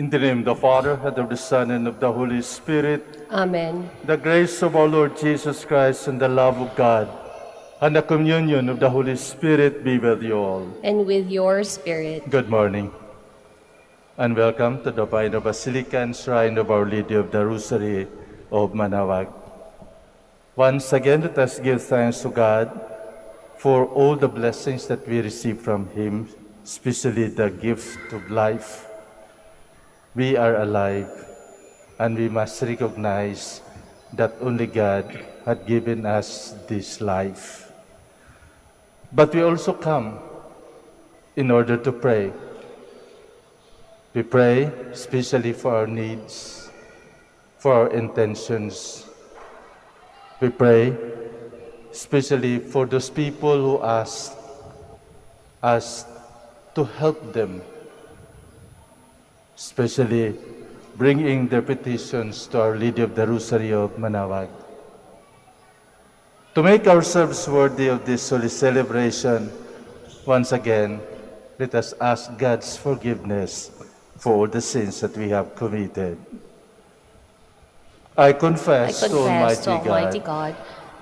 In the name of the Father, and of the Son, and of the Holy Spirit. Amen. The grace of our Lord Jesus Christ and the love of God and the communion of the Holy Spirit be with you all. And with your spirit. Good morning, and welcome to the Minor Basilica and Shrine of Our Lady of the Rosary of Manaoag. Once again, let us give thanks to God for all the blessings that we receive from Him, especially the gift of life. We are alive, and we must recognize that only God had given us this life. But we also come in order to pray. We pray especially for our needs, for our intentions. We pray especially for those people who ask us to help them, especially bringing their petitions to Our Lady of the Rosary of Manaoag. To make ourselves worthy of this holy celebration, once again, let us ask God's forgiveness for all the sins that we have committed. I confess to Almighty God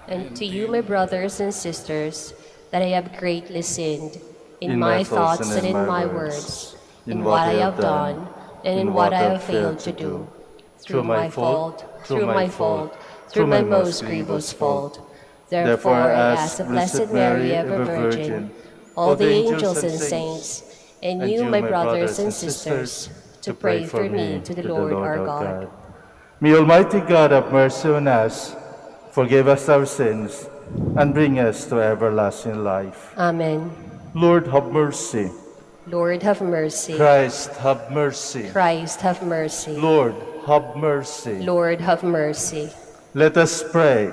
and to you, my brothers and sisters, that I have greatly sinned in my thoughts and in my words, in what I have done and in what I have failed to do, through my fault, through my most grievous fault. Therefore, I ask the Blessed Mary, ever Virgin, all the angels and saints, and you, my brothers and sisters, to pray for me to the Lord our God. May Almighty God have mercy on us, forgive us our sins, and bring us to everlasting life. Amen. Lord, have mercy. Lord, have mercy. Christ, have mercy. Christ, have mercy. Lord, have mercy. Lord, have mercy. Let us pray.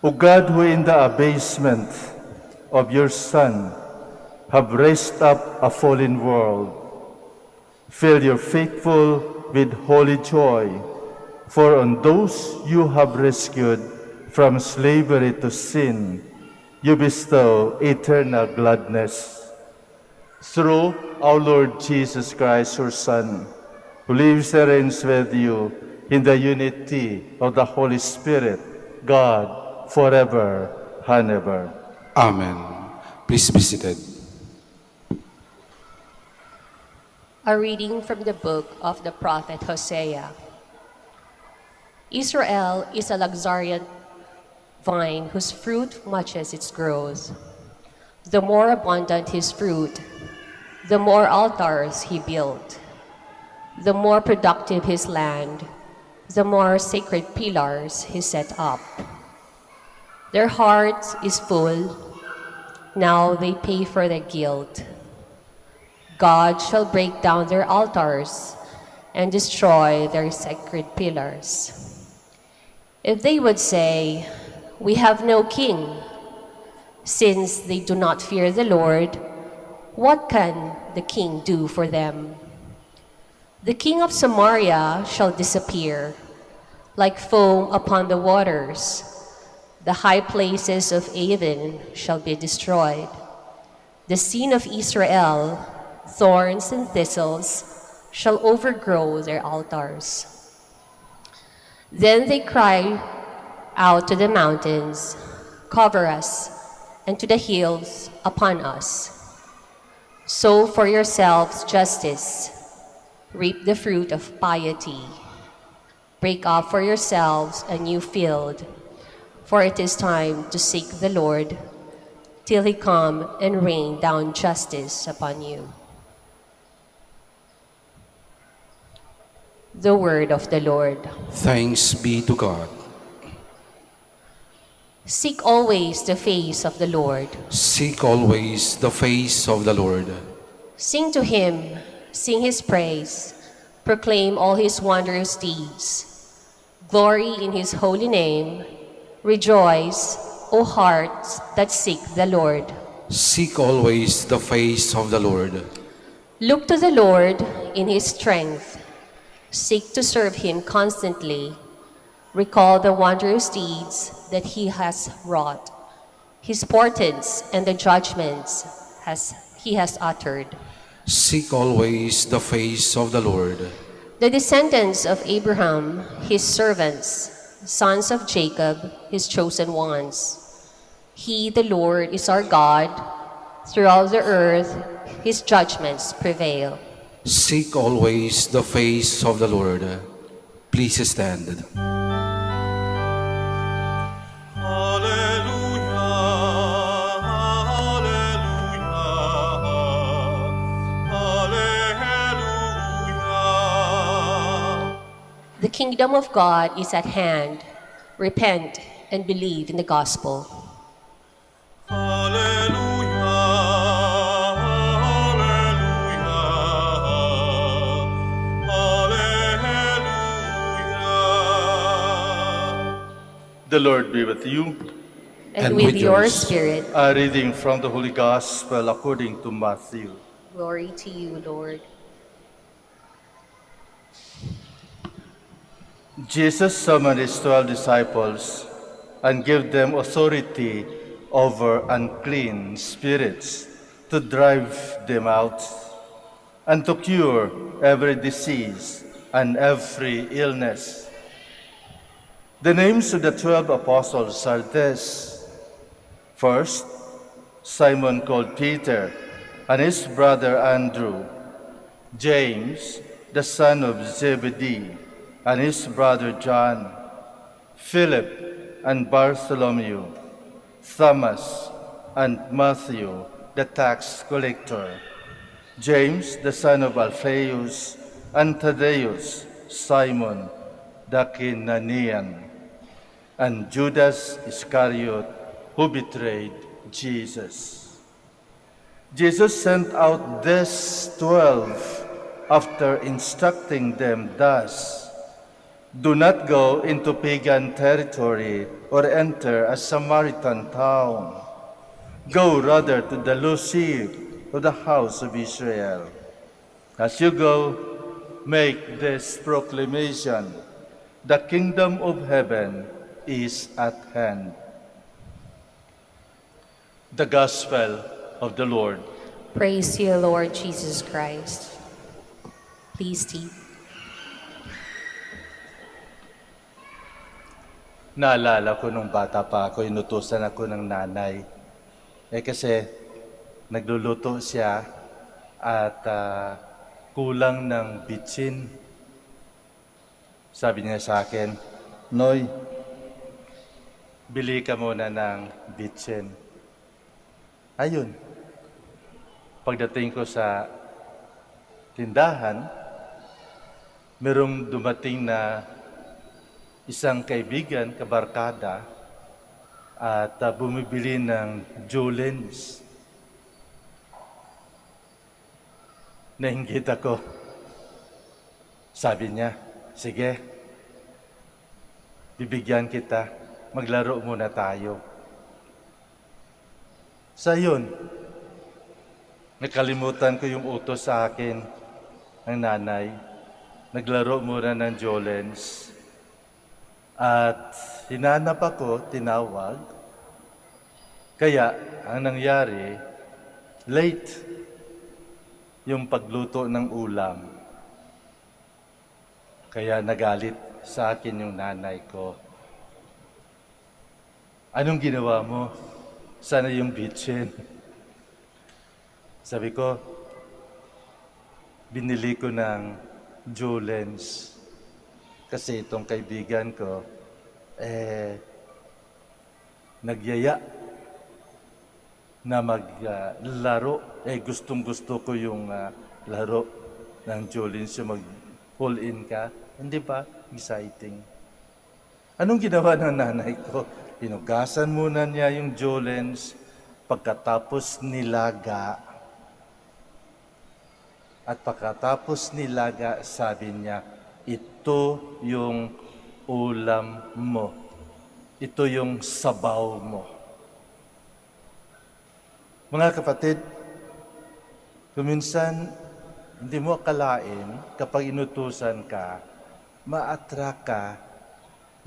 O God, who in the abasement of your Son have raised up a fallen world, fill your faithful with holy joy, for on those you have rescued from slavery to sin, you bestow eternal gladness. Through our Lord Jesus Christ, your Son, who lives and reigns with you in the unity of the Holy Spirit, God, forever and ever. Amen. Please be seated. A reading from the book of the prophet Hosea. Israel is a luxuriant vine whose fruit matches its growth. The more abundant his fruit, the more altars he built. The more productive his land, the more sacred pillars he set up. Their heart is full, now they pay for their guilt. God shall break down their altars and destroy their sacred pillars. If they would say, "We have no king," since they do not fear the Lord, what can the king do for them? The king of Samaria shall disappear, like foam upon the waters. The high places of Aven shall be destroyed. The sin of Israel, thorns and thistles, shall overgrow their altars. Then they cry out to the mountains, "Cover us," and to the hills, "Upon us." Sow for yourselves justice, reap the fruit of piety. Break up for yourselves a new field, for it is time to seek the Lord, till he come and rain down justice upon you. The word of the Lord. Thanks be to God. Seek always the face of the Lord. Seek always the face of the Lord. Sing to him, sing his praise, proclaim all his wondrous deeds. Glory in his holy name. Rejoice, O hearts that seek the Lord. Seek always the face of the Lord. Look to the Lord in his strength. Seek to serve him constantly. Recall the wondrous deeds that he has wrought, his portents and the judgments he has uttered. Seek always the face of the Lord. The descendants of Abraham, his servants, sons of Jacob, his chosen ones. He, the Lord, is our God. Throughout the earth, his judgments prevail. Seek always the face of the Lord. Please stand. Hallelujah, hallelujah, hallelujah. The kingdom of God is at hand. Repent and believe in the gospel. Hallelujah, hallelujah. The Lord be with you. And, And with with your yours. spirit, A reading from the Holy Gospel according to Matthew. glory to you, Lord. Jesus summoned his 12 disciples and gave them authority over unclean spirits to drive them out and to cure every disease and every illness. The names of the 12 apostles are this. First, Simon called Peter and his brother Andrew, James, the son of Zebedee, and his brother John, Philip and Bartholomew, Thomas and Matthew, the tax collector, James, the son of Alphaeus, and Thaddeus, Simon, the Canaanian, and Judas Iscariot, who betrayed Jesus. Jesus sent out these 12 after instructing them thus: do not go into pagan territory or enter a Samaritan town. Go rather to the lost sheep of the house of Israel. As you go, make this proclamation: the kingdom of heaven is at hand. The Gospel of the Lord. Praise you, Lord Jesus Christ. Please seat. Naalala ko nung bata pa ako, inutusan ako ng nanay. Kasi nagluluto siya at kulang ng bitsin. Sabi niya sa akin, Noy, bili ka muna ng bitsin. Ayun. Pagdating ko sa tindahan, merong dumating na isang kaibigan, kabarkada, at bumibili ng Julens. Nainggit ako. Sabi niya, sige, bibigyan kita, maglaro muna tayo. Sa yun, nakalimutan ko yung utos sa akin ng nanay. Naglaro muna ng Jolens. At hinanap ako, tinawag. Kaya, ang nangyari, late yung pagluto ng ulam. Kaya nagalit sa akin yung nanay ko. Anong ginawa mo? Sana yung bitsin. Sabi ko, binili ko ng Jolens. Kasi itong kaibigan ko, nagyaya na maglaro. Gustong-gusto ko yung laro ng Jolens, yung mag-pull-in ka. Hindi ba? Exciting. Anong ginawa ng nanay ko? Hinugasan muna niya yung Jolens, pagkatapos nilaga. At pagkatapos nilaga, sabi niya, ito yung ulam mo. Ito yung sabaw mo. Mga kapatid, kuminsan, hindi mo akalain kapag inutusan ka, ma-attract ka,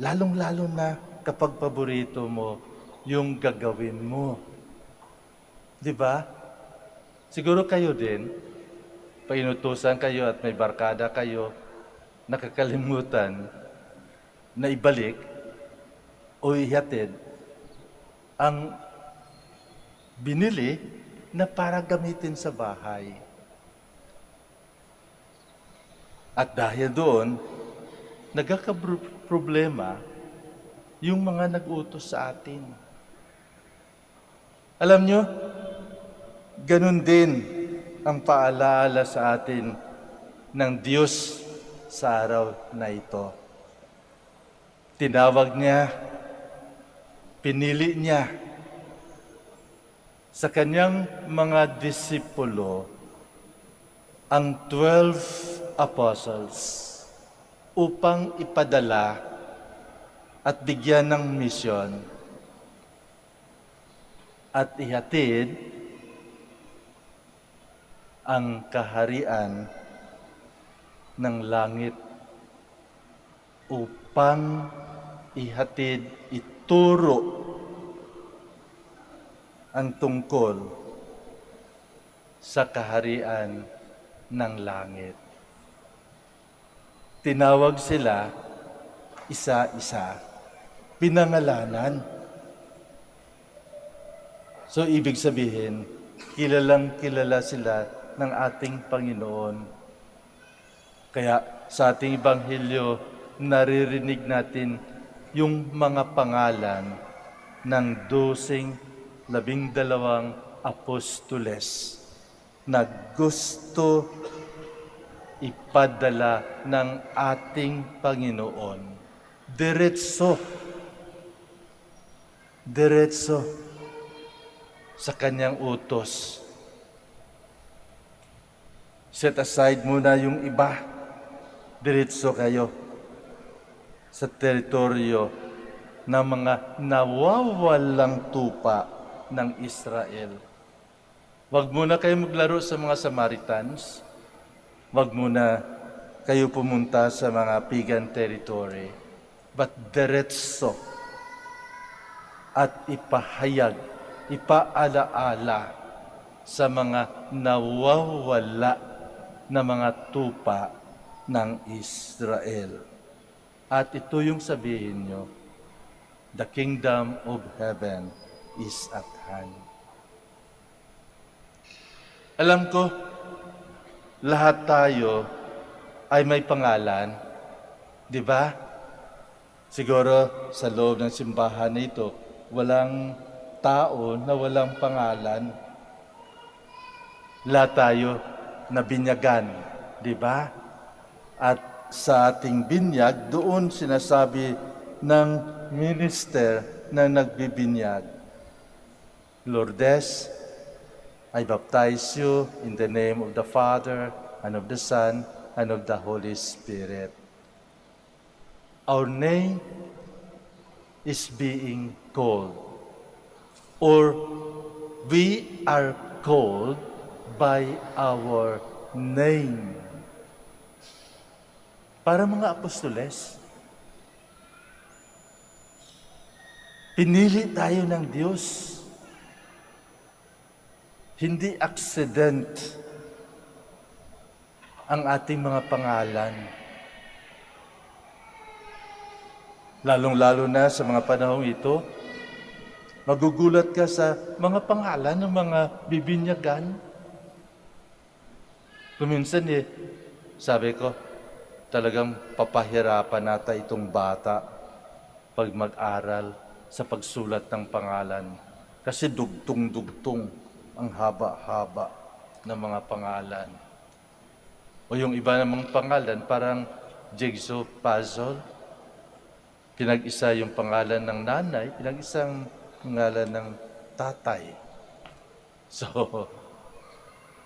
lalong-lalo na kapag paborito mo yung gagawin mo. Di ba? Siguro kayo din, painutusan kayo at may barkada kayo, nakakalimutan na ibalik o ihatid ang binili na para gamitin sa bahay. At dahil doon, nagkakaproblema yung mga nag-utos sa atin. Alam nyo, ganun din ang paalaala sa atin ng Diyos sa araw na ito. Tinawag niya, pinili niya sa kanyang mga disipulo ang 12 apostles upang ipadala at bigyan ng misyon at ihatid ang kaharian ng langit upang ihatid, ituro ang tungkol sa kaharian ng langit. Tinawag sila isa-isa, pinangalanan. So, ibig sabihin, kilalang kilala sila ng ating Panginoon. Kaya sa ating Ebanghelyo, naririnig natin yung mga pangalan ng 12 apostoles na gusto ipadala ng ating Panginoon. Diretso sa kanyang utos. Set aside muna yung iba. Diretso kayo sa teritoryo ng mga nawawalang tupa ng Israel. Huwag muna kayo maglaro sa mga Samaritans. Huwag muna kayo pumunta sa mga pagan territory. But diretso at ipahayag, ipaalaala sa mga nawawala na mga tupa ng Israel. At ito yung sabihin nyo, the kingdom of heaven is at hand. Alam ko, lahat tayo ay may pangalan, di ba? Siguro sa loob ng simbahan na ito, walang tao na walang pangalan. Lahat tayo na binyagan, di ba? At sa ating binyag, doon sinasabi ng minister na nagbibinyag, Lourdes, I baptize you in the name of the Father, and of the Son, and of the Holy Spirit. Our name is being called, or we are called by our name. Para mga apostoles, pinili tayo ng Diyos. Hindi accident ang ating mga pangalan. Lalong-lalo na sa mga panahong ito, magugulat ka sa mga pangalan ng mga bibinyagan. Kuminsan sabi ko, talagang papahirapan nata itong bata pag mag-aral sa pagsulat ng pangalan. Kasi dugtong-dugtong ang haba-haba ng mga pangalan. O yung iba namang pangalan, parang jigsaw puzzle. Pinag-isa yung pangalan ng nanay, pinag-isang pangalan ng tatay. So,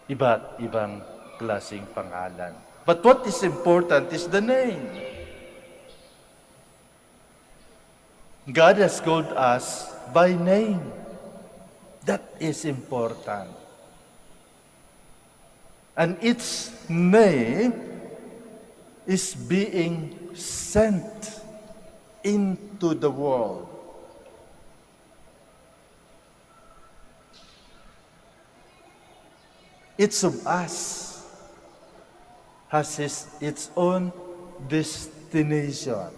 iba't ibang klaseng pangalan. But what is important is the name. God has called us by name. That is important. And its name is being sent into the world. It's of us. has its own destination,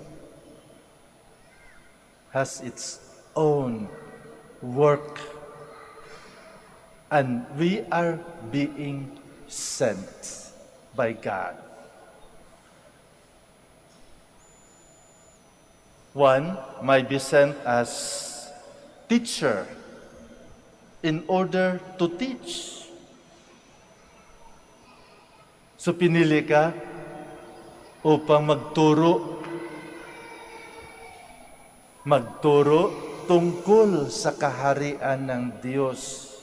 has its own work, and we are being sent by God. One might be sent as teacher in order to teach. So pinili ka upang magturo tungkol sa kaharian ng Diyos.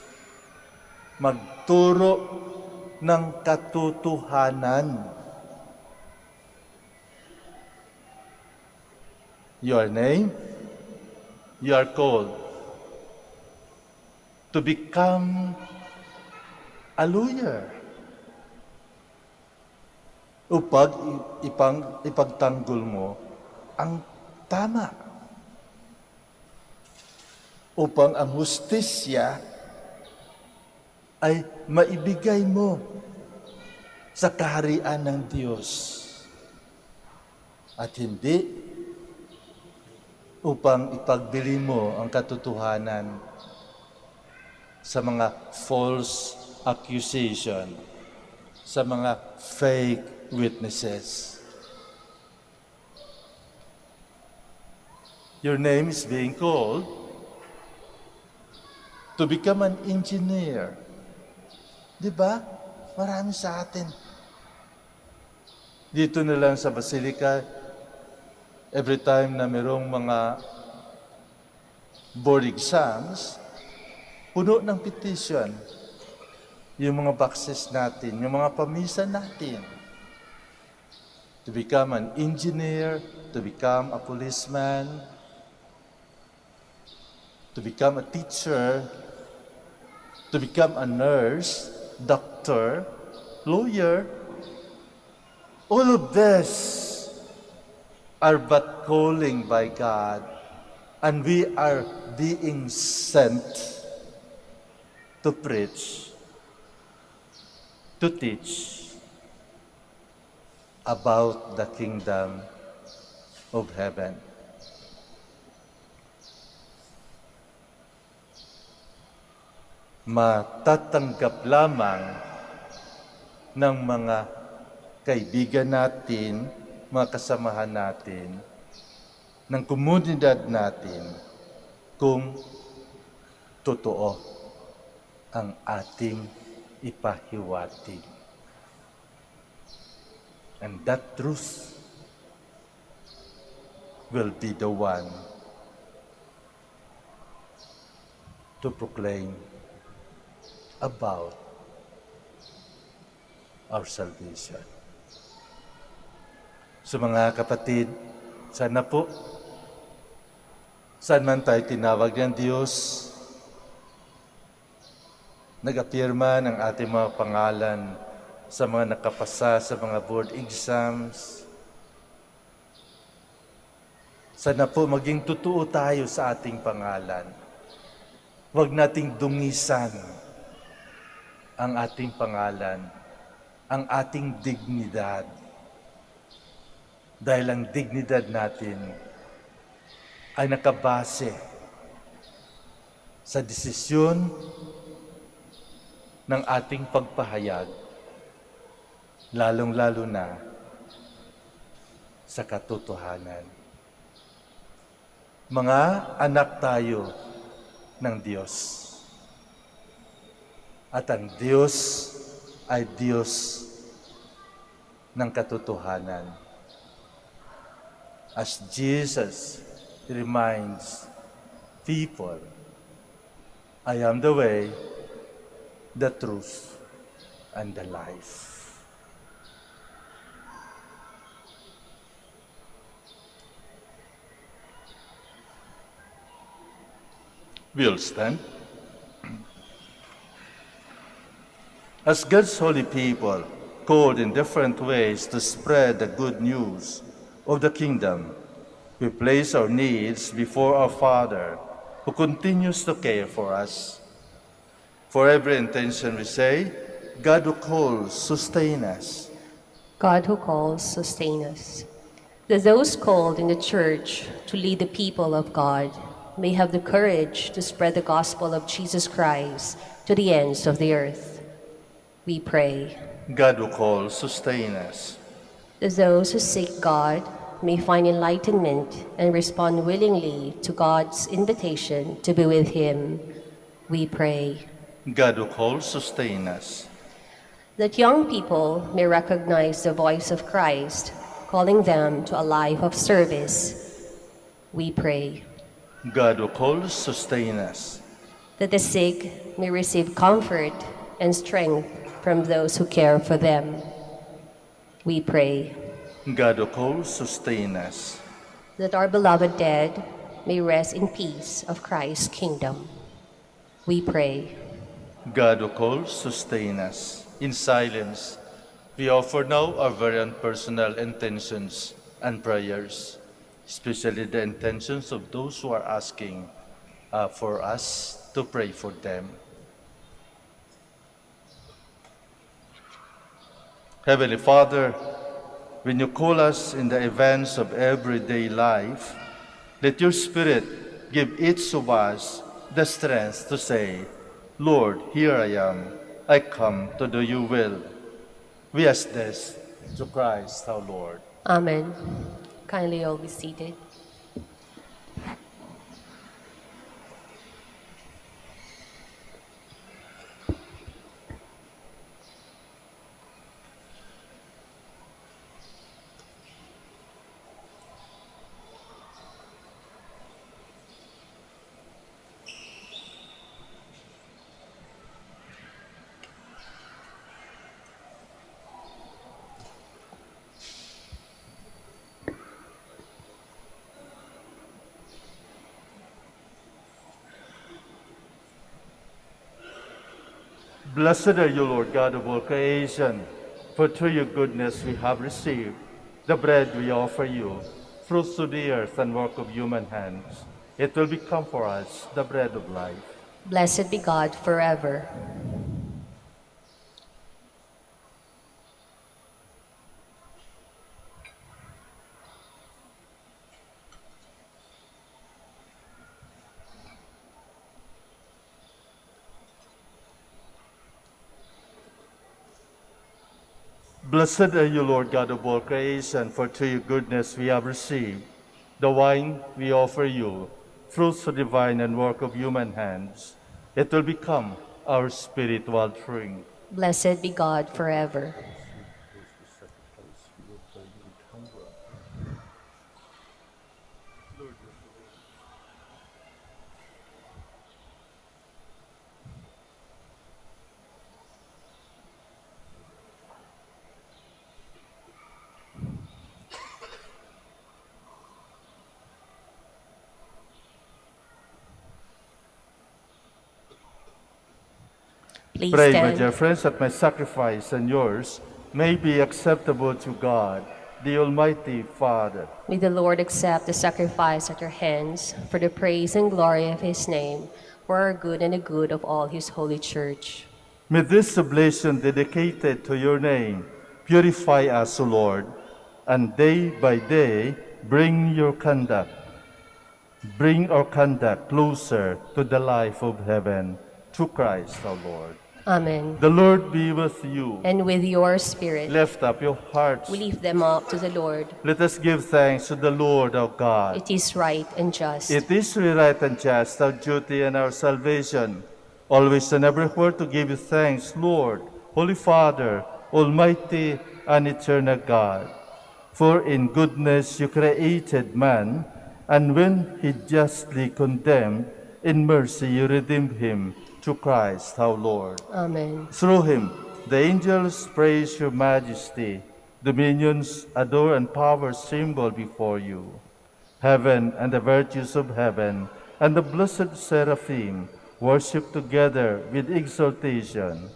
Magturo ng katotohanan. Your name, you are called to become a lawyer. Upang ipagtanggol mo ang tama. Upang ang hustisya ay maibigay mo sa kaharian ng Diyos. At hindi upang ipagbili mo ang katotohanan sa mga false accusation, sa mga fake witnesses. Your name is being called to become an engineer. Di ba? Marami sa atin. Dito na lang sa Basilica, every time na mayroong mga board exams, puno ng petition. Yung mga boxes natin, yung mga pamisa natin. To become an engineer, to become a policeman, to become a teacher, to become a nurse, doctor, lawyer. All of this are but calling by God, and we are being sent to preach, to teach about the kingdom of heaven. Matatanggap lamang ng mga kaibigan natin, mga kasamahan natin, ng komunidad natin, kung totoo ang ating ipahiwatig. And that truth will be the one to proclaim about our salvation. So mga kapatid, sana po, saan man tayo tinawag ng Diyos, nag-apirma ng ating mga pangalan sa mga nakapasa sa mga board exams. Sana po maging totoo tayo sa ating pangalan. Huwag nating dungisan ang ating pangalan, ang ating dignidad. Dahil ang dignidad natin ay nakabase sa desisyon ng ating pagpahayag, lalong-lalo na sa katotohanan. Mga anak tayo ng Diyos. At ang Diyos ay Diyos ng katotohanan. As Jesus reminds people, I am the way, the truth, and the life. We'll stand. As God's holy people, called in different ways to spread the good news of the kingdom, we place our needs before our Father, who continues to care for us. For every intention we say, God who calls, sustain us. God who calls, sustain us. That those called in the Church to lead the people of God may have the courage to spread the gospel of Jesus Christ to the ends of the earth. We pray. God who calls, sustain us. That those who seek God may find enlightenment and respond willingly to God's invitation to be with Him. We pray. God who calls, sustain us. That young people may recognize the voice of Christ, calling them to a life of service. We pray. God who calls, sustain us. That the sick may receive comfort and strength from those who care for them. We pray. God who calls, sustain us. That our beloved dead may rest in peace of Christ's kingdom. We pray. God who calls, sustain us. In silence, we offer now our very own personal intentions and prayers, especially the intentions of those who are asking for us to pray for them. Heavenly Father, when you call us in the events of everyday life, let your Spirit give each of us the strength to say, Lord, here I am. I come to do your will. We ask this through Christ our Lord. Amen. Kindly all be seated. Blessed are you, Lord God of all creation, for through your goodness we have received the bread we offer you, fruits of the earth and work of human hands. It will become for us the bread of life. Blessed be God forever. Blessed are you, Lord God of all creation, for through your goodness we have received the wine we offer you, fruits of the vine and work of human hands. It will become our spiritual drink. Blessed be God forever. Please Pray, my stand. dear friends, that my sacrifice and yours may be acceptable to God, the Almighty Father. May the Lord accept the sacrifice at your hands for the praise and glory of his name, for our good and the good of all his holy church. May this oblation dedicated to your name purify us, O Lord, and day by day bring our conduct closer to the life of heaven, through Christ our Lord. Amen. The Lord be with you. And with your spirit, Lift up your hearts. we lift them up to the Lord. Let us give thanks to the Lord our God. It is right and just. It is right and just, our duty and our salvation, always and everywhere to give you thanks, Lord, Holy Father, Almighty and eternal God. For in goodness you created man, and when he justly condemned, in mercy you redeemed him through Christ our Lord. Amen. Through him, the angels praise your majesty, dominions adore and powers tremble before you. Heaven and the virtues of heaven and the blessed seraphim worship together with exaltation.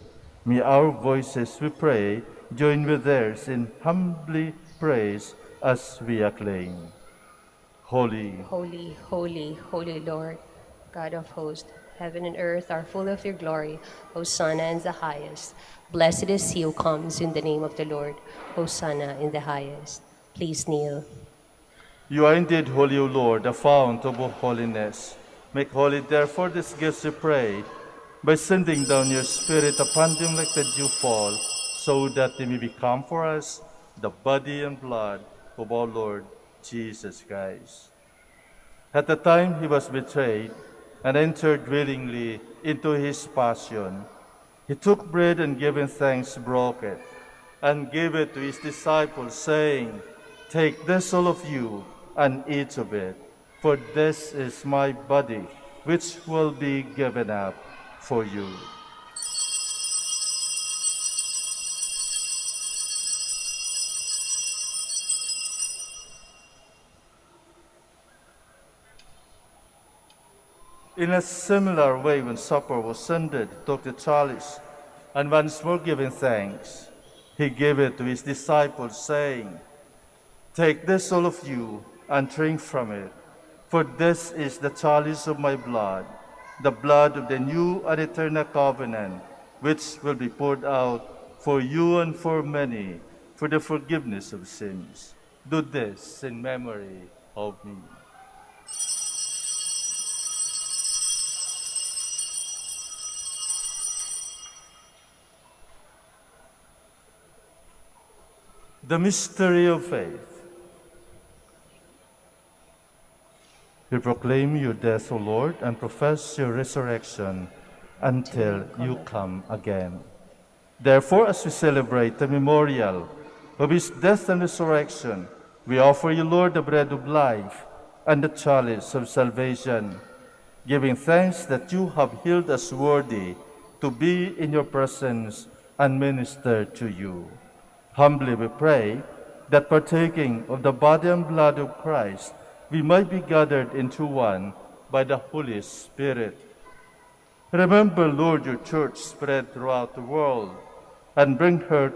May our voices, we pray, join with theirs in humbly praise as we acclaim. Holy, Holy, holy, holy Lord, God of hosts, Heaven and earth are full of your glory. Hosanna in the highest. Blessed is he who comes in the name of the Lord. Hosanna in the highest. Please kneel. You are indeed holy, O Lord, the fount of all holiness. Make holy, therefore, these gifts, we pray, by sending down your Spirit upon them like the dew fall, so that they may become for us the body and blood of our Lord Jesus Christ. At the time he was betrayed and entered willingly into his passion, he took bread and giving thanks, broke it, and gave it to his disciples, saying, "Take this, all of you, and eat of it, for this is my body, which will be given up for you." In a similar way, when supper was ended, he took the chalice, and once more giving thanks, he gave it to his disciples, saying, "Take this, all of you, and drink from it, for this is the chalice of my blood, the blood of the new and eternal covenant, which will be poured out for you and for many for the forgiveness of sins. Do this in memory of me." The mystery of faith. We proclaim your death, O Lord, and profess your resurrection until you come again. Therefore, as we celebrate the memorial of his death and resurrection, we offer you, Lord, the bread of life and the chalice of salvation, giving thanks that you have healed us worthy to be in your presence and minister to you. Humbly we pray that partaking of the body and blood of Christ, we might be gathered into one by the Holy Spirit. Remember, Lord, your church spread throughout the world, and bring her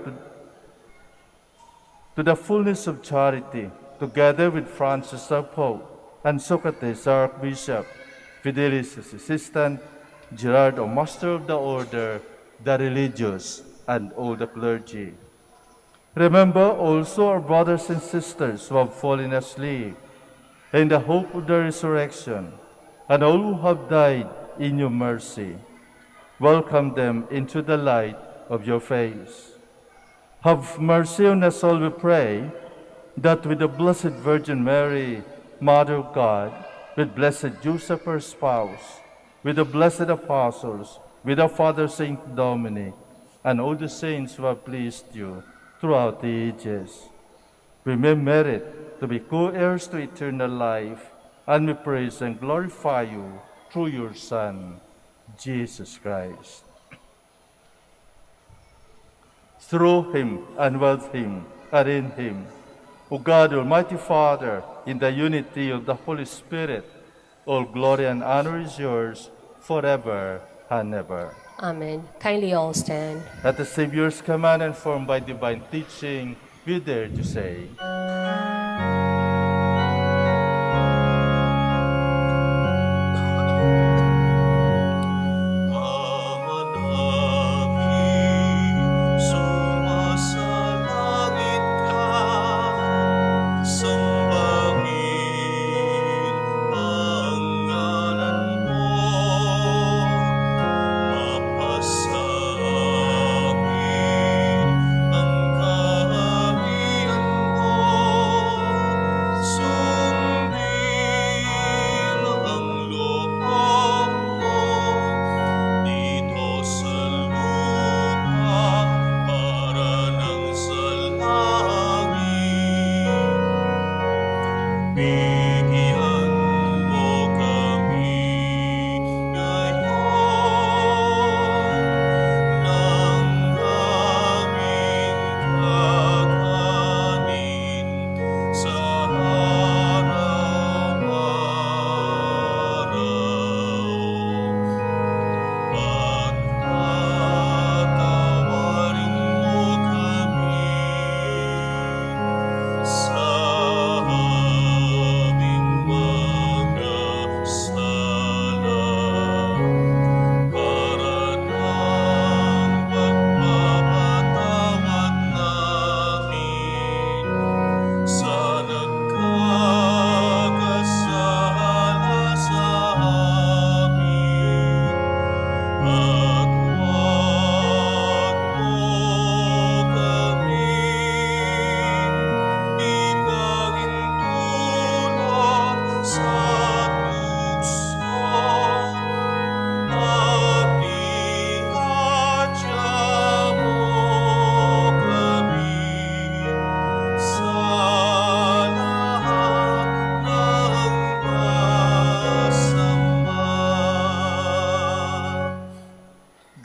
to the fullness of charity, together with Francis our Pope, and Socrates our Archbishop, Fidelis his assistant, Gerard our Master of the Order, the religious, and all the clergy. Remember also our brothers and sisters who have fallen asleep in the hope of the resurrection, and all who have died in your mercy. Welcome them into the light of your face. Have mercy on us all, we pray, that with the Blessed Virgin Mary, Mother of God, with blessed Joseph, her spouse, with the blessed apostles, with our Father Saint Dominic, and all the saints who have pleased you throughout the ages, we may merit to be co-heirs to eternal life, and we praise and glorify you through your Son, Jesus Christ. Through him, and with him, and in him, O God, Almighty Father, in the unity of the Holy Spirit, all glory and honor is yours forever and ever. Amen. Kindly all stand. At the Savior's command and formed by divine teaching, we dare to say, Manalangin, sumasalangit ka, sambahin ang ngalan mo, mapasangin ang kaharian mo,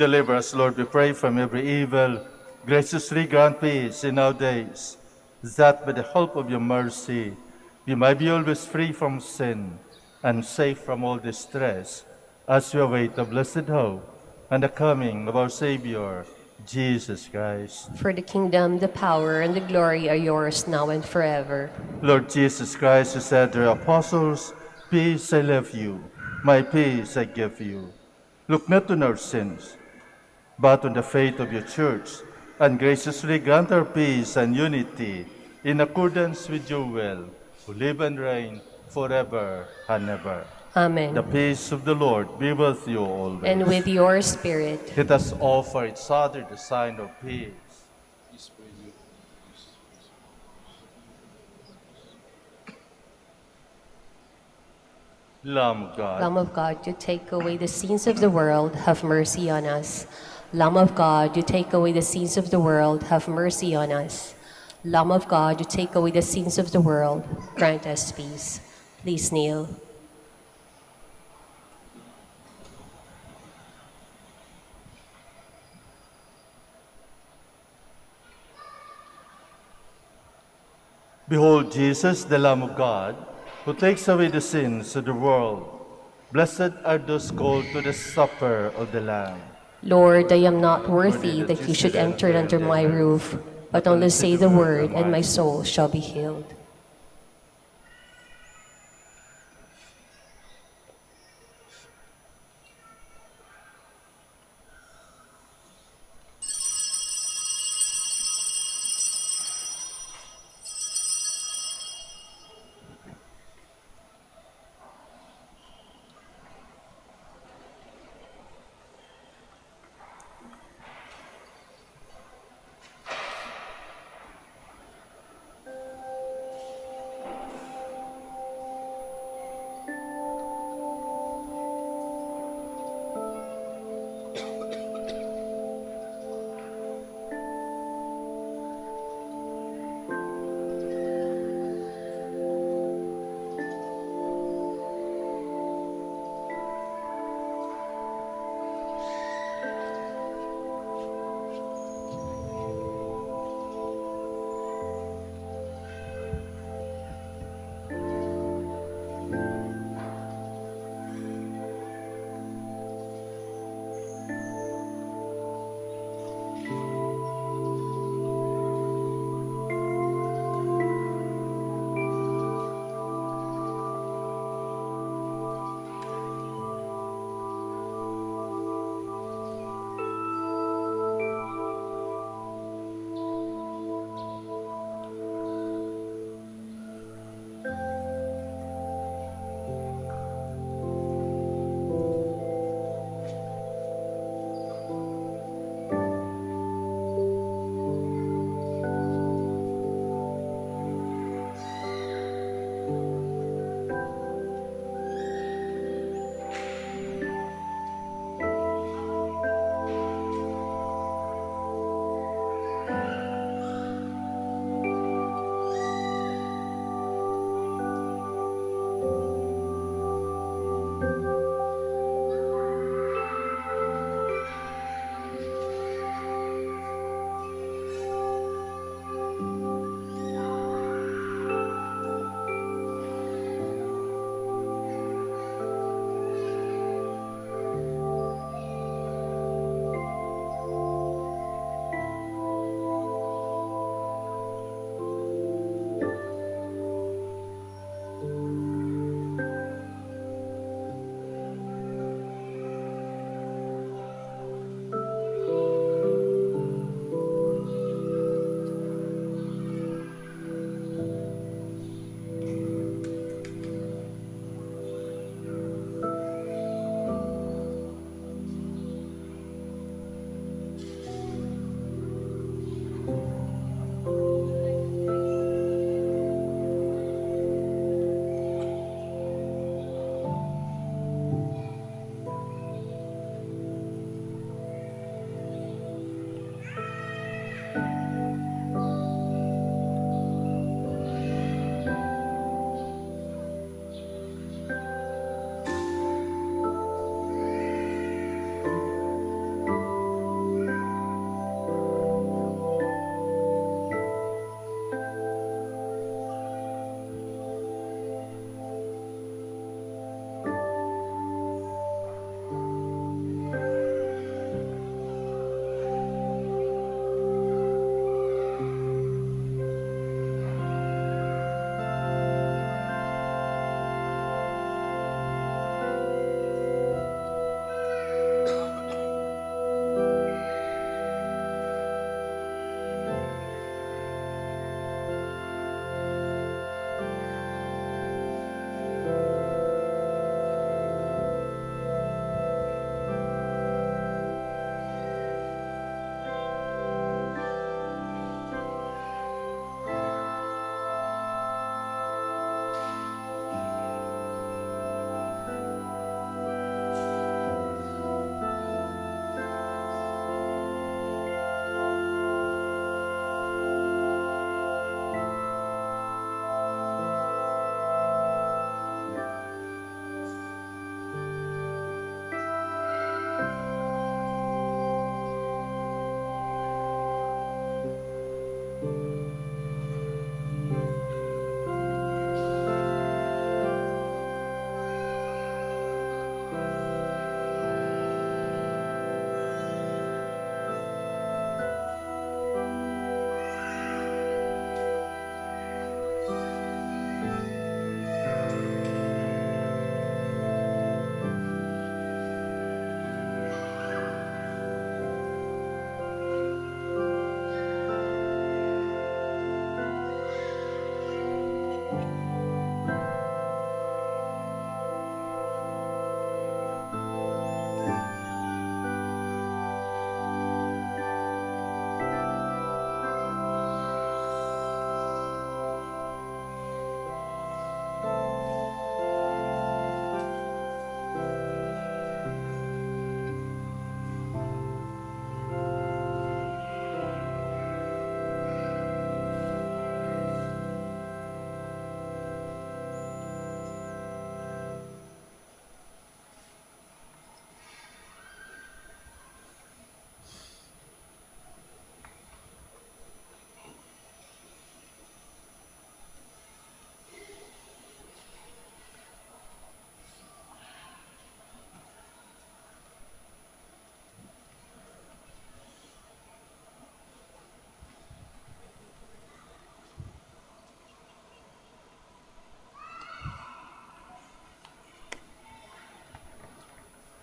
Deliver us, Lord, we pray, from every evil. Graciously grant peace in our days, that by the help of your mercy, we may be always free from sin and safe from all distress, as we await the blessed hope and the coming of our Savior, Jesus Christ. For the kingdom, the power, and the glory are yours now and forever. Lord Jesus Christ, who said to your apostles, "Peace I leave you, my peace I give you." Look not on our sins, but on the faith of your church, and graciously grant our peace and unity in accordance with your will, who live and reign forever and ever. Amen. The peace of the Lord be with you always. And with your spirit. Let us offer each other the sign of peace. Lamb of God, Lamb of God, you take away the sins of the world, have mercy on us. Lamb of God, you take away the sins of the world, have mercy on us. Lamb of God, you take away the sins of the world, grant us peace. Please kneel. behold Jesus, the Lamb of God, who takes away the sins of the world. Blessed are those called to the supper of the Lamb. Lord, I am not worthy that you should enter under my roof, but only say the word, and my soul shall be healed.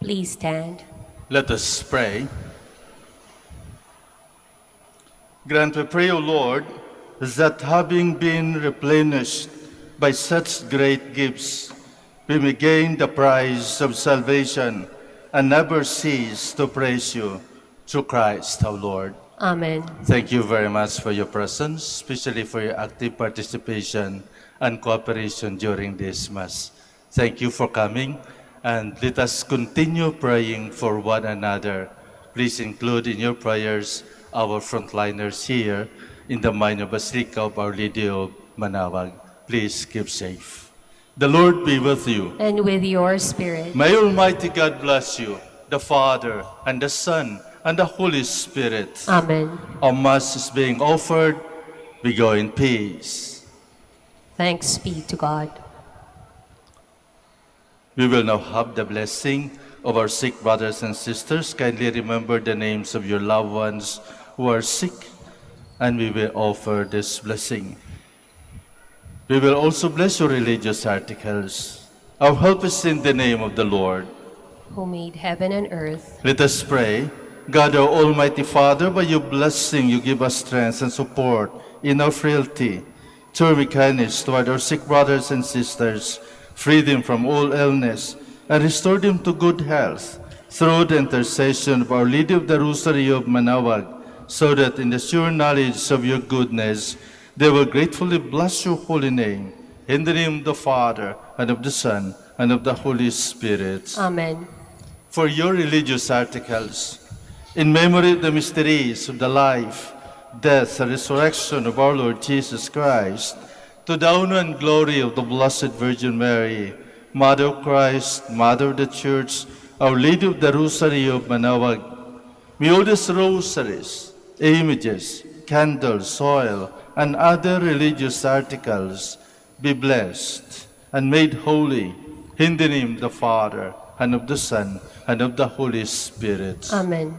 Please stand. Let us pray. Grant, we pray, O Lord, that having been replenished by such great gifts, we may gain the prize of salvation and never cease to praise you through Christ our Lord. Amen. Thank you very much for your presence, especially for your active participation and cooperation during this Mass. Thank you for coming, and let us continue praying for one another. Please include in your prayers our frontliners here in the minor basilica of Our Lady of Manaoag. Please keep safe. The Lord be with you. And with your spirit. May Almighty God bless you, the Father, and the Son, and the Holy Spirit. Amen. Our Mass is being offered. We go in peace. Thanks be to God. We will now have the blessing of our sick brothers and sisters. Kindly remember the names of your loved ones who are sick, and we will offer this blessing. We will also bless your religious articles. Our help is in the name of the Lord, Who made heaven and earth. Let us pray. God, our Almighty Father, by your blessing you give us strength and support in our frailty. Show your kindness toward our sick brothers and sisters, free them from all illness, and restore them to good health through the intercession of Our Lady of the Rosary of Manaoag, so that in the sure knowledge of your goodness they will gratefully bless your holy name. In the name of the Father, and of the Son, and of the Holy Spirit. Amen. For your religious articles, in memory of the mysteries of the life, death, and resurrection of our Lord Jesus Christ, to the honor and glory of the Blessed Virgin Mary, Mother of Christ, Mother of the Church, Our Lady of the Rosary of Manaoag, may all these rosaries, images, candles, oil, and other religious articles be blessed and made holy in the name of the Father, and of the Son, and of the Holy Spirit. Amen.